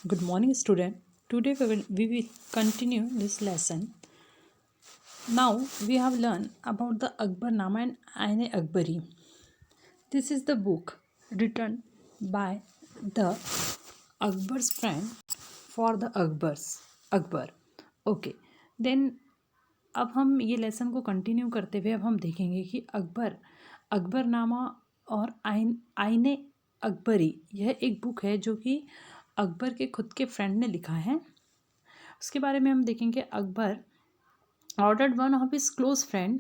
Good morning, student. Today we will continue this lesson. Now we have learned about the Akbarnama and Aine Akbari. This is the book written by the Akbar's friend for the Akbar. Okay. Then अब हम ये lesson को continue करते हुए अब हम देखेंगे कि अकबरनामा और आईने अकबरी यह एक बुक है जो कि अकबर के खुद के फ्रेंड ने लिखा है। उसके बारे में हम देखेंगे। Akbar ordered one of his close friend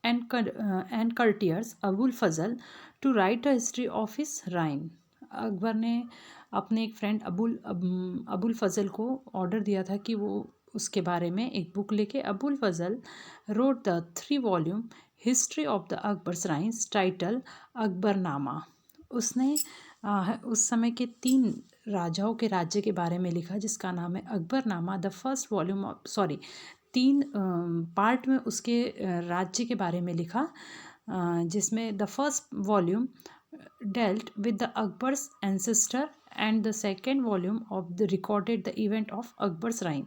and courtiers Abul Fazal to write a history of his reign. Akbar ने अपने एक फ्रेंड अबुल फजल को ऑर्डर दिया था कि वो उसके बारे में एक बुक लिखे। Abul Fazal wrote the 3 volume history of the Akbar's reigns title Akbarnama. उसने उस समय के 3 राजाओं के राज्य के बारे में लिखा जिसका नाम है Akbarnama. The first volume of 3 part में उसके राज्य के बारे में लिखा, जिसमें the first volume dealt with the Akbar's ancestor and the second volume of the recorded the event of Akbar's reign.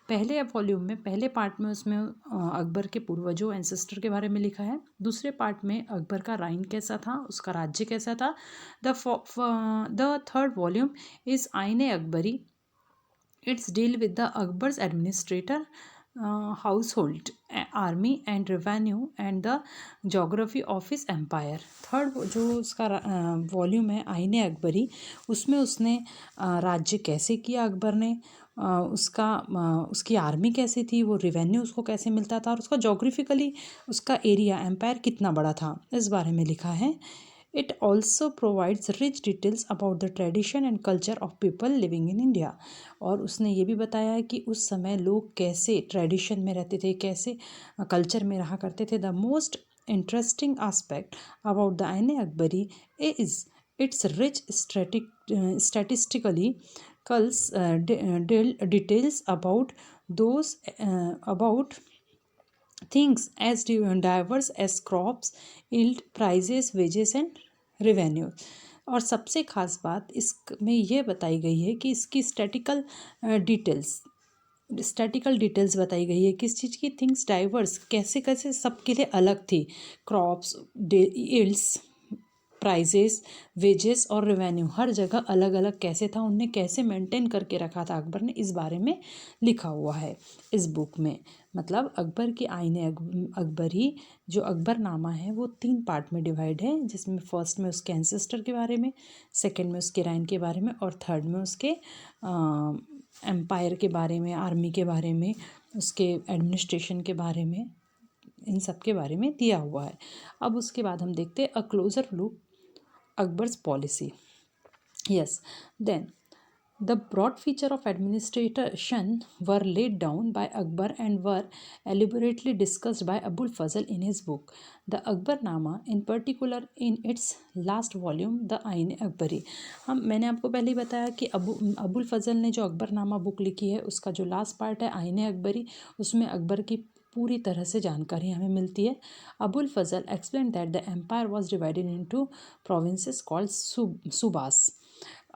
पहले वॉल्यूम में पहले पार्ट में उसमें अकबर के पूर्वजों एंसेस्टर के बारे में लिखा है। दूसरे पार्ट में अकबर का राइन कैसा था, उसका राज्य कैसा था। The third volume is Aine Akbari. It's deal with the Akbar's administrator household army and revenue and the geography of his empire. Third जो उसका वॉल्यूम है आईने अकबरी, उसमें उसने राज्य कैसे किया अकबर ने, उसकी आर्मी कैसी थी, वो रेवेन्यू उसको कैसे मिलता था और उसका जोग्राफिकली उसका एरिया एम्पायर कितना बड़ा था, इस बारे में लिखा है। It also provides rich details about the tradition and culture of people living in India। और उसने ये भी बताया कि उस समय लोग कैसे ट्रेडिशन में रहते थे, कैसे कल्चर में रहा करते थे। The most interesting aspect about the Ain-i Akbari is its rich statistically details about things as diverse as crops, yield, prices, wages and revenue। और सबसे ख़ास बात इसमें यह बताई गई है कि इसकी स्टैटिकल डिटेल्स बताई गई है किस चीज़ की। थिंग्स डाइवर्स कैसे कैसे सबके लिए अलग थी। क्रॉप्स, यील्ड्स, प्राइजेस, वेजेस और रेवेन्यू हर जगह अलग अलग कैसे था, उनने कैसे मेंटेन करके रखा था अकबर ने, इस बारे में लिखा हुआ है इस बुक में। मतलब अकबर की आईने अकबरी जो अकबरनामा है वो 3 पार्ट में डिवाइड है, जिसमें फर्स्ट में उसके एंसेस्टर के बारे में, सेकंड में उसके राइन के बारे में और थर्ड में उसके एम्पायर के बारे में, आर्मी के बारे में, उसके एडमिनिस्ट्रेशन के बारे में, इन सब के बारे में दिया हुआ है। अब उसके बाद हम देखते हैं a closer look Akbar's policy. Yes, then the broad feature of administration were laid down by Akbar and were elaborately discussed by Abul Fazl in his book, The Akbarnama, in particular in its last volume, The Ain Akbari। मैंने आपको पहले ही बताया कि अबुल फजल ने जो Akbarnama book लिखी है उसका जो लास्ट पार्ट है आईने अकबरी, उसमें अकबर की पूरी तरह से जानकारी हमें मिलती है। Abul Fazal explain that the empire was divided into provinces called subas.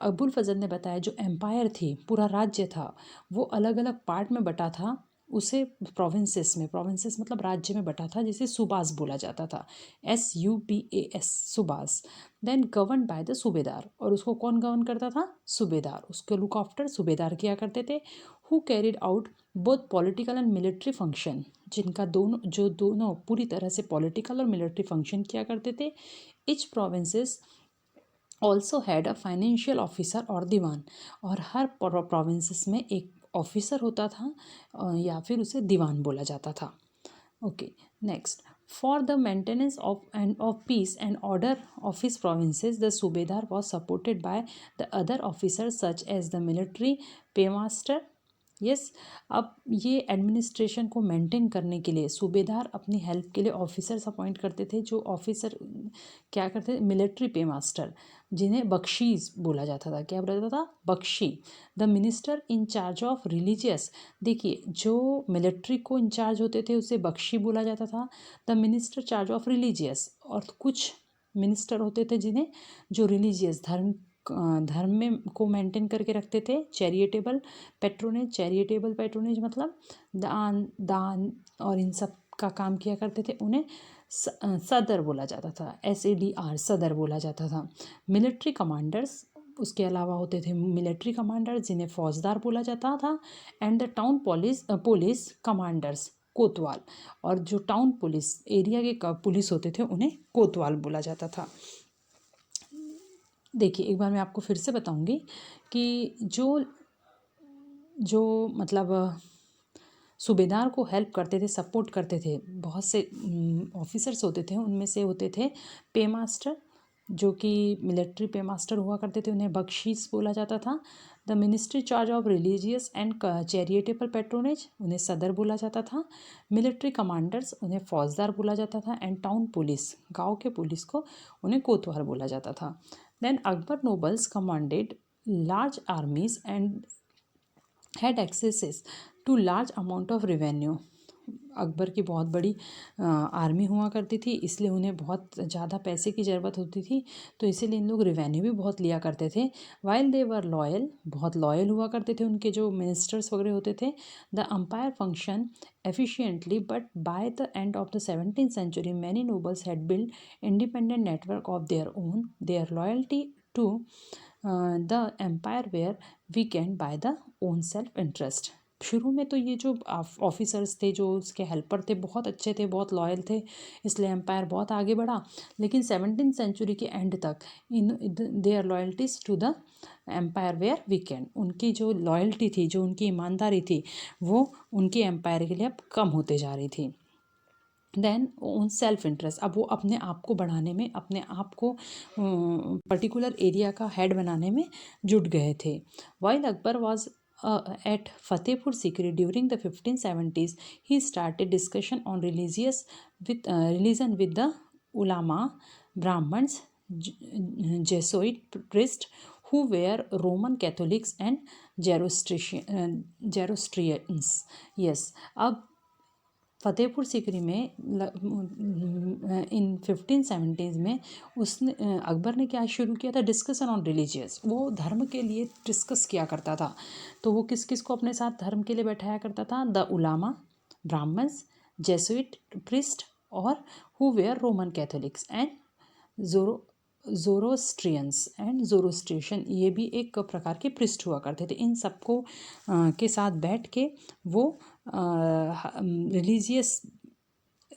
Abul Fazal ने बताया जो एम्पायर थी, पूरा राज्य था, वो अलग अलग पार्ट में बटा था, उसे प्रोविंसेस मतलब राज्य में बटा था, जिसे सूबास बोला जाता था, SUBAS subas. Then govern by the subedar, और उसको कौन गवर्न करता था? सूबेदार। उसके लुक आफ्टर सूबेदार किया करते थे। Who carried out both political and military function, जिनका दोनों पूरी तरह से पॉलिटिकल और मिलिट्री फंक्शन किया करते थे। Etch provinces also had a financial officer और दीवान, और हर प्रोविंसेस में एक ऑफिसर होता था या फिर उसे दीवान बोला जाता था। Okay, next, for the maintenance of peace and order of his provinces the subedar was supported by the other officers such as the military paymaster. Yes, अब ये एडमिनिस्ट्रेशन को मेंटेन करने के लिए सूबेदार अपनी हेल्प के लिए ऑफिसर्स अपॉइंट करते थे, जो ऑफिसर क्या करते थे? मिलिट्री पे मास्टर, जिन्हें बख्शीस बोला जाता था। क्या बोला जाता था? Bakhshi. The minister in charge of religious, देखिए जो मिलिट्री को इंचार्ज होते थे उसे बख्शी बोला जाता था। The minister charge of religious, और कुछ मिनिस्टर होते थे जिन्हें जो रिलीजियस धर्म धर्म में को मेंटेन करके रखते थे। चैरिटेबल पैट्रोनेज मतलब दान और इन सब का काम किया करते थे। उन्हें सदर बोला जाता था, SADR सदर बोला जाता था। मिलिट्री कमांडर्स उसके अलावा होते थे मिलिट्री कमांडर्स जिन्हें फौजदार बोला जाता था। And the town police commanders कोतवाल, और जो टाउन पुलिस एरिया के पुलिस होते थे उन्हें कोतवाल बोला जाता था। देखिए एक बार मैं आपको फिर से बताऊंगी कि जो मतलब सूबेदार को हेल्प करते थे, सपोर्ट करते थे, बहुत से ऑफिसर्स होते थे। उनमें से होते थे पे मास्टर, जो कि मिलिट्री पे मास्टर हुआ करते थे, उन्हें बख्शीश बोला जाता था। The ministry charge of religious and charitable patronage, उन्हें सदर बोला जाता था। मिलिट्री कमांडर्स, उन्हें फौजदार बोला जाता था। एंड टाउन पुलिस, गांव के पुलिस को उन्हें कोतवाल बोला जाता था। Then Akbar nobles commanded large armies and had accesses to large amount of revenue. Akbar की बहुत बड़ी आर्मी हुआ करती थी, इसलिए उन्हें बहुत ज़्यादा पैसे की ज़रूरत होती थी, तो इसीलिए इन लोग रेवेन्यू भी बहुत लिया करते थे। वाइल दे वर लॉयल, बहुत लॉयल हुआ करते थे उनके जो मिनिस्टर्स वगैरह होते थे। The empire function efficiently, but by the end of the 17th century many nobles had build independent network of their own. Their loyalty to the empire were weakened by the own self interest. शुरू में तो ये जो officers थे, जो उसके helper थे, बहुत अच्छे थे, बहुत लॉयल थे, इसलिए एम्पायर बहुत आगे बढ़ा। लेकिन 17th century के एंड तक in their loyalties to the empire were weakened, उनकी जो लॉयल्टी थी, जो उनकी ईमानदारी थी, वो उनके एम्पायर के लिए अब कम होते जा रही थी। देन ओन सेल्फ इंटरेस्ट, अब वो अपने आप को बढ़ाने में, अपने आप को पर्टिकुलर एरिया का हेड बनाने में जुट गए थे। While Akbar was at Fatehpur Sikri during the 1570s, he started discussion on religion with the ulama, Brahmins, Jesuit priests who were Roman Catholics and Zoroastrians. Yes, अब फतेहपुर सीकरी में इन 1570s में उसने अकबर ने क्या शुरू किया था, डिस्कशन ऑन रिलीजियस। वो धर्म के लिए डिस्कस किया करता था। तो वो किस किस को अपने साथ धर्म के लिए बैठाया करता था, the ulama, Brahmans, Jesuit priest और who were Roman Catholics and Zoroastrian, ये भी एक प्रकार के प्रिस्ट हुआ करते थे। इन सबको के साथ बैठ के वो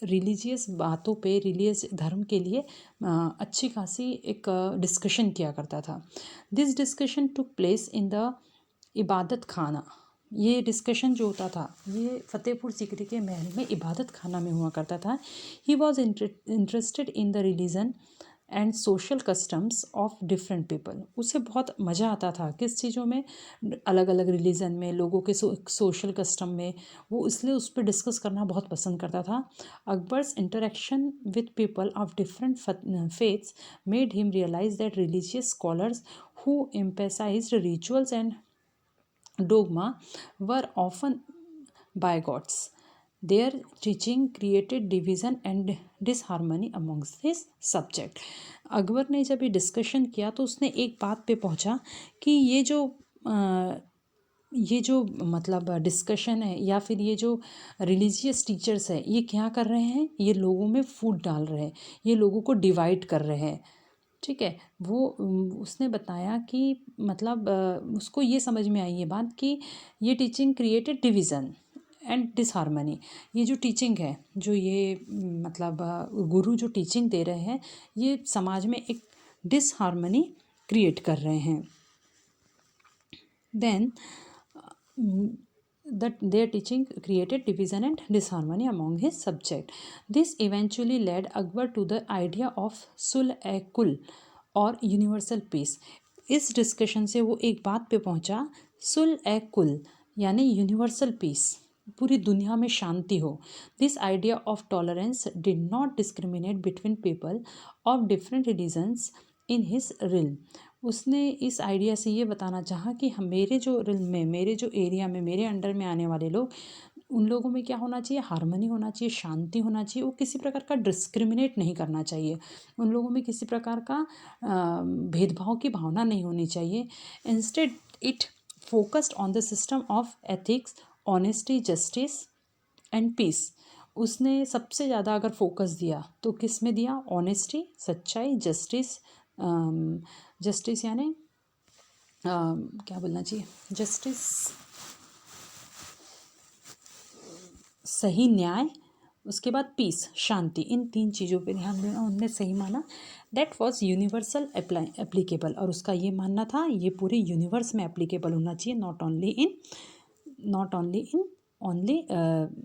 रिलीजियस बातों पे, रिलीजियस धर्म के लिए अच्छी खासी एक डिस्कशन किया करता था। This discussion took place in the इबादत खाना। ये डिस्कशन जो होता था, ये फतेहपुर सीकरी के महल में इबादत खाना में हुआ करता था। He was interested in the religion and social customs of different people. उसे बहुत मज़ा आता था किस चीज़ों में, अलग अलग रिलीजन में, लोगों के सोशल कस्टम में, वो इसलिए उस पर डिस्कस करना बहुत पसंद करता था। Akbar's interaction with people of different faiths made him realise that religious scholars who emphasised rituals and dogma were often bigots. Their teaching created division and disharmony amongst his subject. Akbar ने जब ये डिस्कशन किया तो उसने एक बात पे पहुंचा कि ये जो मतलब डिस्कशन है या फिर ये जो रिलीजियस टीचर्स है, ये क्या कर रहे हैं, ये लोगों में फूट डाल रहे हैं, ये लोगों को डिवाइड कर रहे हैं। ठीक है, वो उसने बताया कि मतलब उसको ये समझ में आई ये बात कि ये teaching created division and disharmony. ये जो टीचिंग है, जो ये मतलब गुरु जो टीचिंग दे रहे हैं, ये समाज में एक डिसहार्मनी क्रिएट कर रहे हैं। Then that their teaching created division and disharmony among his subject. This eventually led Akbar to the idea of sulh-e-kul और यूनिवर्सल पीस। इस डिस्कशन से वो एक बात पे पहुंचा, सुलह-ए-कुल यानी यूनिवर्सल पीस, पूरी दुनिया में शांति हो। This idea of tolerance did not discriminate between people of different religions in his realm. उसने इस आइडिया से ये बताना चाहा कि हम मेरे जो रिल्म में, मेरे जो एरिया में, मेरे अंडर में आने वाले लोग, उन लोगों में क्या होना चाहिए, हार्मनी होना चाहिए, शांति होना चाहिए, वो किसी प्रकार का डिस्क्रिमिनेट नहीं करना चाहिए, उन लोगों में किसी प्रकार का भेदभाव की भावना नहीं होनी चाहिए। Instead it focused on the system of ethics, honesty, justice and peace. उसने सबसे ज़्यादा अगर फोकस दिया तो किस में दिया, ऑनेस्टी, सच्चाई, जस्टिस, जस्टिस यानी क्या बोलना चाहिए, जस्टिस सही न्याय, उसके बाद पीस शांति, इन 3 चीज़ों पे ध्यान देना उनने सही माना। दैट वाज यूनिवर्सल एप्लीकेबल, और उसका ये मानना था ये पूरे यूनिवर्स में एप्लीकेबल होना चाहिए, not only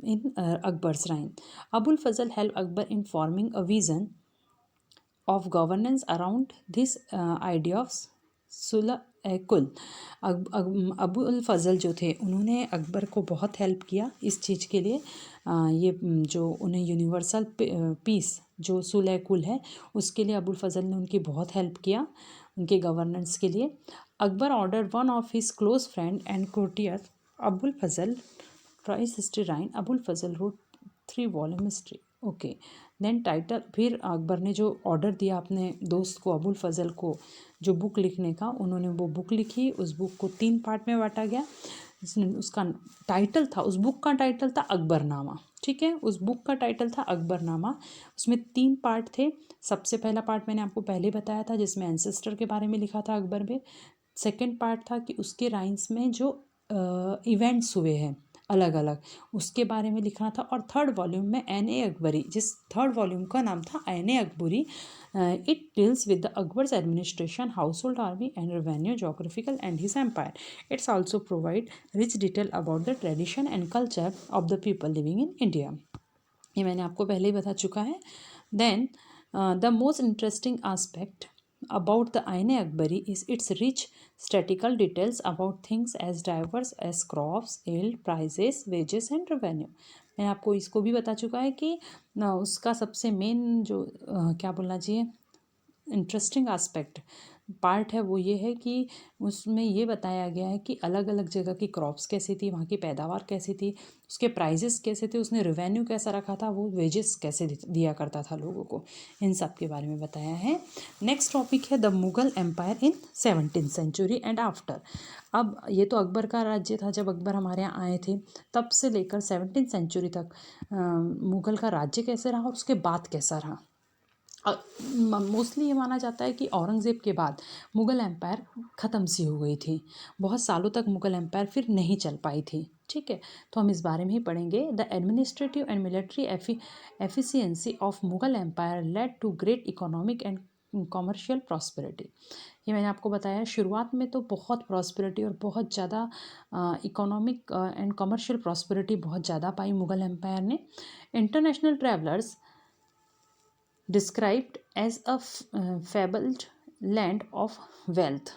in Akbar's realm. Abul Fazl help Akbar in forming a vision of governance around this idea of sulh kul. Abul फ़ज़ल जो थे उन्होंने अकबर को बहुत हेल्प किया इस चीज़ के लिए, ये जो उन्हें यूनिवर्सल पीस जो सुलह कुल है उसके लिए अबुल फ़ज़ल ने उनकी बहुत हेल्प किया उनके गवर्नेंस के लिए। Akbar order one of his close friend and courtier Abul Fazal tries history reign. Abul Fazal wrote 3 volume history. Okay, then title, फिर अकबर ने जो ऑर्डर दिया अपने दोस्त को अबुल फ़ज़ल को जो बुक लिखने का, उन्होंने वो बुक लिखी। उस बुक को 3 पार्ट में बांटा गया। उसका टाइटल था, उस बुक का टाइटल था अकबरनामा। ठीक है, उस बुक का टाइटल था अकबरनामा। उसमें 3 पार्ट थे। सबसे पहला पार्ट मैंने आपको पहले बताया था जिसमें एंसेस्टर के बारे में लिखा था अकबर में। सेकेंड पार्ट था कि उसके राइम्स में जो इवेंट्स हुए हैं अलग अलग उसके बारे में लिखना था। और थर्ड वॉल्यूम में एन ए अकबरी, जिस थर्ड वॉल्यूम का नाम था Aine Akbari, it deals with the Akbar's administration, household army and revenue, geographical and his empire. It's also provide rich detail about the tradition and culture of the people living in India. ये मैंने आपको पहले ही बता चुका है। Then the most interesting aspect about the Aine Akbari is its rich statistical details about things as diverse as crops, yield, prices, wages and revenue। मैं आपको इसको भी बता चुका है कि उसका सबसे मेन जो क्या बोलना चाहिए इंटरेस्टिंग आस्पेक्ट पार्ट है वो ये है कि उसमें ये बताया गया है कि अलग अलग जगह की क्रॉप्स कैसी थी, वहाँ की पैदावार कैसी थी, उसके प्राइजेस कैसे थे, उसने रेवेन्यू कैसा रखा था, वो वेजेस कैसे दिया करता था लोगों को, इन सब के बारे में बताया है। नेक्स्ट टॉपिक है the Mughal empire in 17th century and after. अब ये तो अकबर का राज्य था जब अकबर हमारे यहाँ आए थे, तब से लेकर 17th सेंचुरी तक मुग़ल का राज्य कैसे रहा और उसके बाद कैसा रहा। मोस्टली ये माना जाता है कि औरंगज़ेब के बाद मुग़ल एम्पायर ख़त्म सी हो गई थी, बहुत सालों तक मुग़ल एम्पायर फिर नहीं चल पाई थी। ठीक है, तो हम इस बारे में ही पढ़ेंगे। The administrative and military efficiency of Mughal empire led to great economic and commercial prosperity. ये मैंने आपको बताया शुरुआत में तो बहुत प्रॉस्पेरिटी और बहुत ज़्यादा इकोनॉमिक एंड कॉमर्शियल प्रॉस्पेरिटी बहुत ज़्यादा पाई मुग़ल एम्पायर ने। International travellers described as a fabled land of wealth।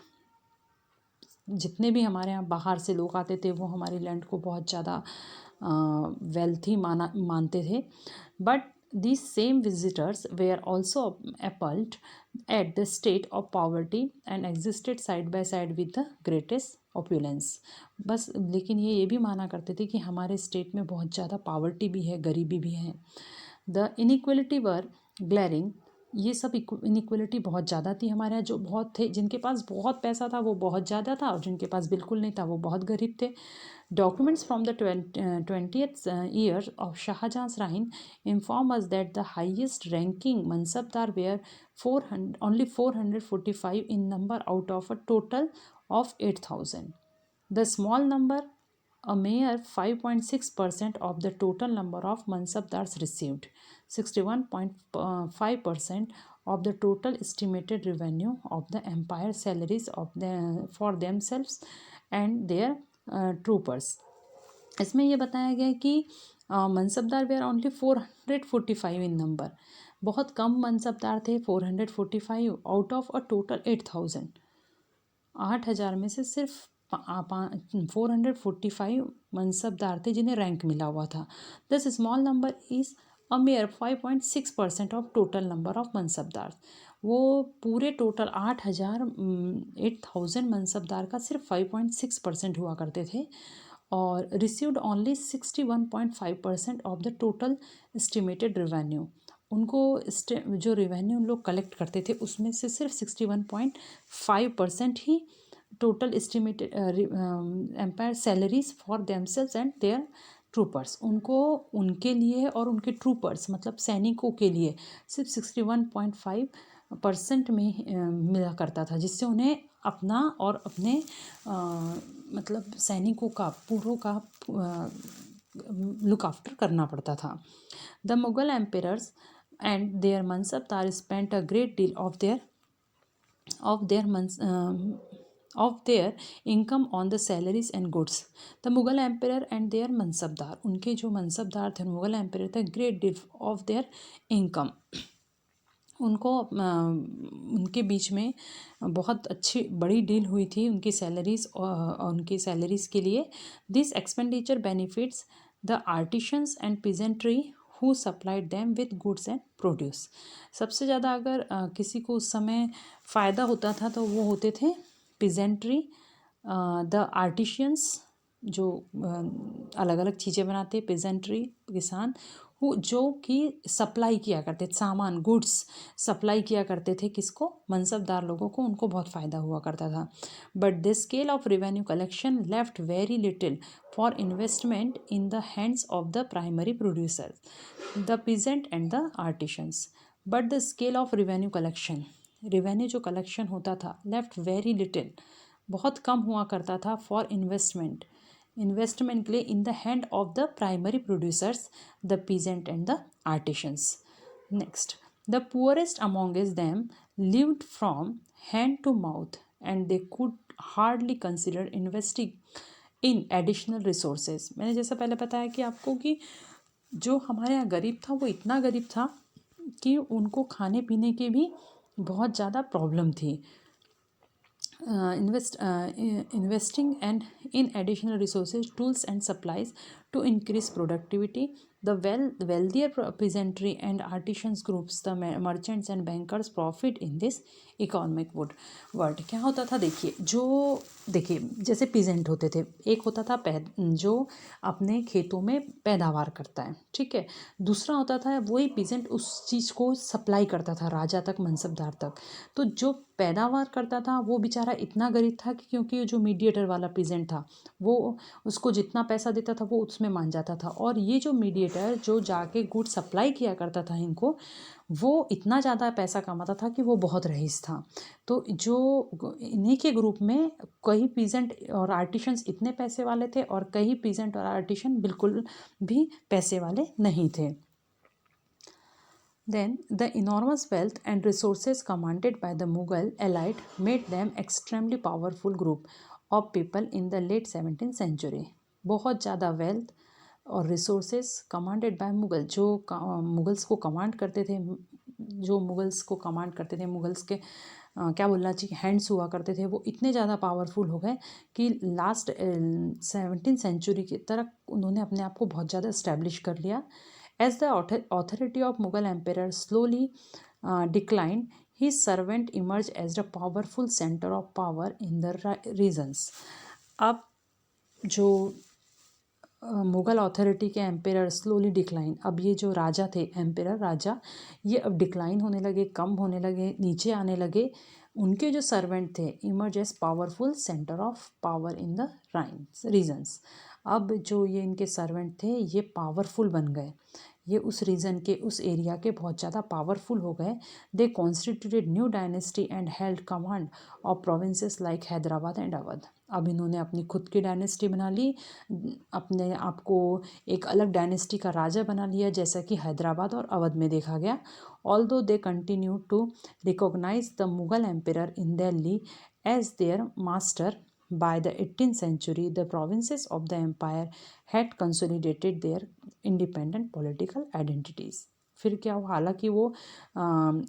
जितने भी हमारे यहाँ बाहर से लोग आते थे वो हमारी लैंड को बहुत ज़्यादा वेल्थी मानते थे। But these same visitors were also appalled at the state of poverty and existed side by side with the greatest opulence। बस लेकिन ये भी माना करते थे कि हमारे स्टेट में बहुत ज़्यादा पावर्टी भी है, गरीबी भी है। द इनइक्वलिटी वर ग्लैरिंग, ये सब इनइक्वलिटी बहुत ज़्यादा थी हमारे यहाँ। जो बहुत थे, जिनके पास बहुत पैसा था वो बहुत ज़्यादा था, और जिनके पास बिल्कुल नहीं था वो बहुत गरीब थे। Documents from the 20th year of शाहजहाँ's reign inform us that the highest ranking mansabdar were 445 in number out of a total of 8,000। The small number, a mere 5.6% of the total number of mansabdars received 61.5% of the total estimated revenue of the empire salaries for themselves and their troopers. इसमें ये बताया गया कि mansabdar where only 445 in number, बहुत कम मनसबदार थे 445 out of a total 8,000। 8,000 में से सिर्फ 445 मनसबदार थे जिन्हें रैंक मिला हुआ था। This small number is a mere 5.6% of total number of mansabdar. वो पूरे टोटल 8,000 मनसबदार का सिर्फ 5.6% हुआ करते थे। और received only 61.5% of the total estimated revenue. उनको जो रेवेन्यू उन लोग कलेक्ट करते थे उसमें से सिर्फ 61.5% ही total estimated empire salaries for themselves and their troopers, उनको उनके लिए और उनके ट्रूपर्स मतलब सैनिकों के लिए सिर्फ 61.5% में मिला करता था, जिससे उन्हें अपना और अपने मतलब सैनिकों का पूरों का लुक आफ्टर करना पड़ता था। The Mughal emperors and their mansabdar spent a great deal of their income on the salaries and goods. The Mughal emperor and their mansabdar, उनके जो मनसबदार थे मुगल एम्पायर थे, great deal of their income, उनको उनके बीच में बहुत अच्छी बड़ी डील हुई थी उनकी सैलरीज और उनकी सैलरीज के लिए। This expenditure benefits the artisans and peasantry who supplied them with goods and produce. सबसे ज़्यादा अगर किसी को उस समय फ़ायदा होता था तो वो होते थे पीजेंट्री, द आर्टिशियंस जो अलग अलग चीज़ें बनाते, पीजेंट्री किसान जो कि सप्लाई किया करते सामान गुड्स सप्लाई किया करते थे, किसको, मनसबदार लोगों को, उनको बहुत फ़ायदा हुआ करता था। But the scale of revenue collection left very little for investment in the hands of the primary producers, the peasant and the artisans. But the scale of revenue collection, revenue जो कलेक्शन होता था, left very little, बहुत कम हुआ करता था, for investment के लिए, in the hand of the primary producers, the peasant and the artisans. Next, the poorest amongst them lived from hand to mouth and they could hardly consider investing in additional resources. मैंने जैसा पहले बताया कि आपको कि जो हमारे यहाँ गरीब था वो इतना गरीब था कि उनको खाने पीने की भी बहुत ज़्यादा प्रॉब्लम थी। investing and in additional resources, tools and supplies to increase productivity. The wealthier peasantry and artisans groups, the merchants and bankers profit in this economic world. क्या होता था, देखिए जैसे पीजेंट होते थे, एक होता था जो अपने खेतों में पैदावार करता है, ठीक है, दूसरा होता था वही पीजेंट उस चीज़ को सप्लाई करता था राजा तक, मनसबदार तक। तो जो पैदावार करता था वो बेचारा इतना गरीब था कि क्योंकि जो मीडिएटर वाला पीजेंट था वो उसको जितना पैसा देता था वो उसमें मान जाता था, और ये जो मीडिएटर जो जाके गुड सप्लाई किया करता था इनको, वो इतना ज़्यादा पैसा कमाता था कि वो बहुत रईस था। तो जो इन्हीं के ग्रुप में कई पीजेंट और आर्टिशंस इतने पैसे वाले थे और कई पीजेंट और आर्टिशन बिल्कुल भी पैसे वाले नहीं थे। Then the enormous wealth and resources commanded by the Mughal elite made them extremely powerful group of people in the late 17th century. बहुत ज़्यादा वेल्थ और रिसोर्सेज कमांडेड बाय मुगल, जो मुगल्स को कमांड करते थे, मुगल्स के क्या बोलना चाहिए, हैंड्स हुआ करते थे, वो इतने ज़्यादा पावरफुल हो गए कि लास्ट 17th सेंचुरी की तरफ उन्होंने अपने आप को बहुत ज़्यादा इस्टेब्लिश कर लिया। As the authority of Mughal emperor slowly declined, his servant emerged as a powerful center of power in the regions. अब जो मुग़ल अथॉरिटी के एम्पेरर स्लोली डिक्लाइन, अब ये जो राजा थे, एम्पेरर राजा, ये अब डिक्लाइन होने लगे, कम होने लगे, नीचे आने लगे। उनके जो सर्वेंट थे emerge as powerful centre of power in the regions. अब जो ये इनके सर्वेंट थे ये पावरफुल बन गए, ये उस रीजन के, उस एरिया के बहुत ज़्यादा पावरफुल हो गए। They constituted new dynasty and held command of provinces like Hyderabad and Awadh. अब इन्होंने अपनी खुद की डायनेस्टी बना ली, अपने आप को एक अलग डायनेस्टी का राजा बना लिया, जैसा कि हैदराबाद और अवध में देखा गया। Although they continue to recognise the Mughal emperor in Delhi as their master, by the 18th century the provinces of the empire had consolidated their independent political identities. फिर क्या हुआ, हालांकि वो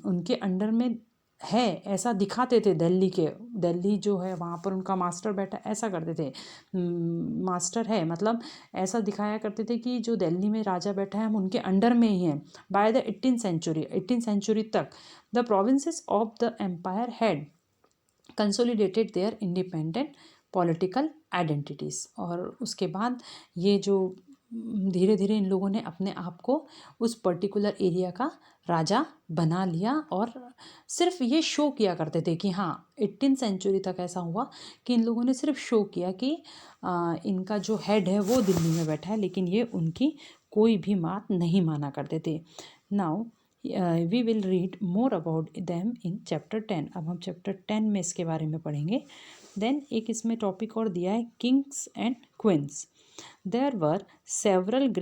उनके अंडर में है ऐसा दिखाते थे, दिल्ली जो है वहाँ पर उनका मास्टर बैठा, ऐसा करते थे, मास्टर है मतलब ऐसा दिखाया करते थे कि जो दिल्ली में राजा बैठा है हम उनके अंडर में ही हैं। बाय द 18th century तक the provinces of the empire had consolidated their independent political identities. और उसके बाद ये जो धीरे धीरे इन लोगों ने अपने आप को उस पर्टिकुलर एरिया का राजा बना लिया और सिर्फ ये शो किया करते थे कि हाँ 18th सेंचुरी तक ऐसा हुआ कि इन लोगों ने सिर्फ शो किया कि इनका जो हेड है वो दिल्ली में बैठा है, लेकिन ये उनकी कोई भी बात नहीं माना करते थे। Now we will read more about them in chapter 10। अब हम चैप्टर 10 में इसके बारे में पढ़ेंगे। देन एक इसमें टॉपिक और दिया है kings and queens. There were several great